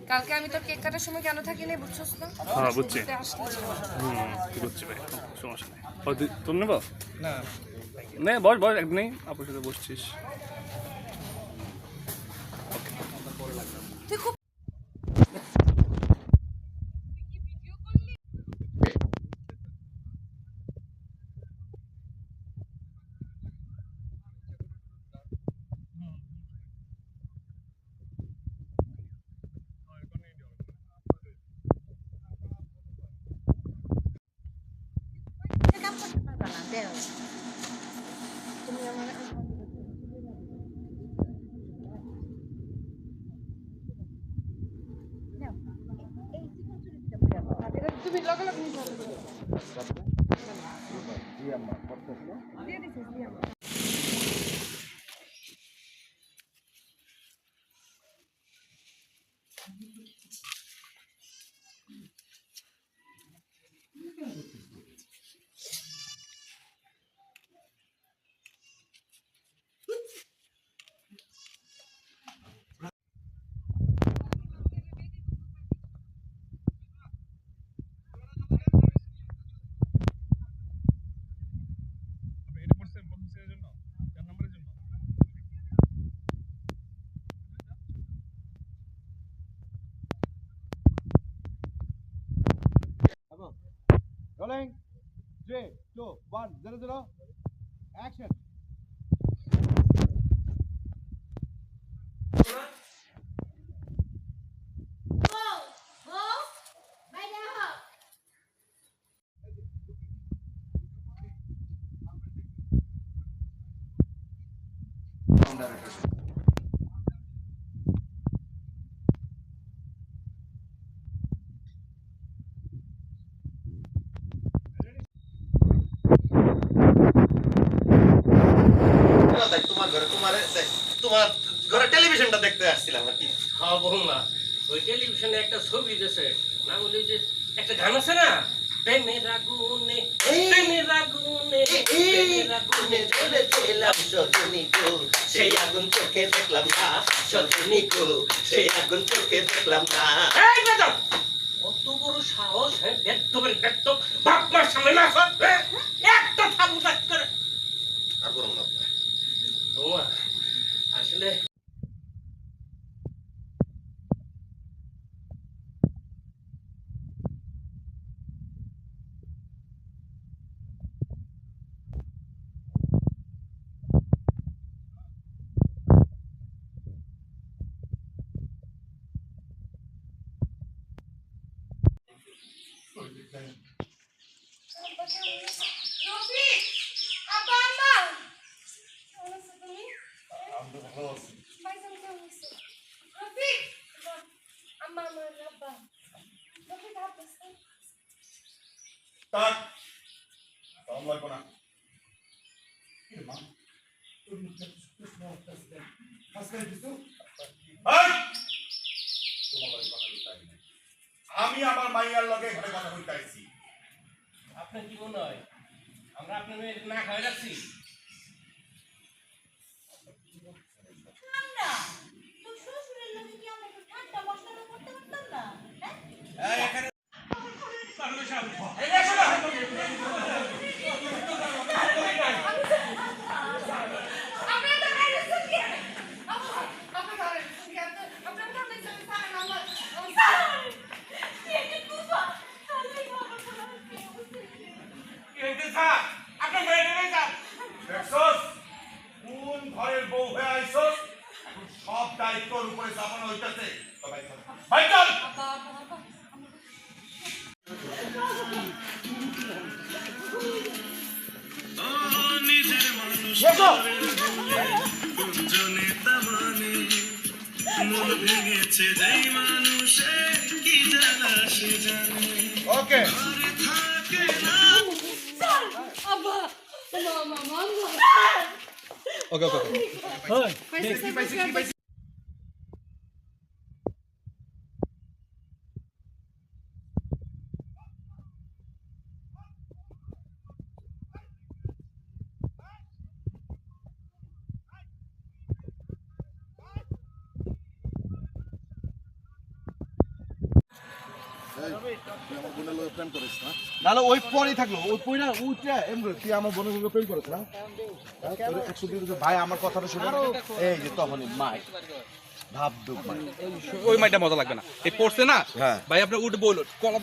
কালকে আমি তোর কেক কাটার সময় কেন থাকিনি বুঝছস না? হ্যাঁ বুঝছি। বুঝছি ভাই, সমস্যা নেই। তোর নেবো না, বস বস, একদিনই আপুর সাথে বসছিস। তুই খুব কাম করতে পারবা না, দেও তুমি আমার তুমি লগে লগে দিয়ে দিছিস দিয়ে আমার Rolling. 3, 2, 1, 0, 0. Action. তোমার ঘরে টেলিভিশনটা দেখতে আসছিলাম আর কি। হ্যাঁ বৌমা, ওই টেলিভিশনে একটা ছবি দিয়েছে, না বলি যে একটা গান আছে না, প্রেমের আগুনে প্রেমের আগুনে প্রেমের আগুনে জ্বলেছিলাম সজনী গো, সেই আগুন চোখে দেখলাম না, সজনী গো, সেই আগুন চোখে দেখলাম না। এই বেদম, কত বড় সাহস! হ্যাঁ, বেদমের বেদম, বাপ মার সামনে না সব একটা থাবু কাজ করে। আর বলুন না বৌমা, আসলে আমি আমার মাইয়ার লগে ঘরে কথা কইতাইছি। আপনার কি মনে হয় আমরা আপনার মেয়ে না খাওয়াই রাখছি? কোন ঘরের বউ হয়ে আইছস, এখন সব দায়িত্বর উপরে চাপানো হইতাছে। ভাই চল। নিজের মানুষ গুঞ্জনে তামানে মন ভেঙেছে যেই মানুষে কি জানা সে জানে। ওকে থাকে না ওকে ওকে পাইছে নাহলে ওই পরেই থাকলো ওই পরে না ওইটা এমনি তুই আমার বোনের সঙ্গে প্রেম করেছ না 100 দিন ভাই আমার কথাটা শুনে এই যে তখনই মাই ভাব দুঃখ ওই মাইটা মজা লাগবে না এই পড়ছে না হ্যাঁ ভাই আপনি উঠে বললো কলা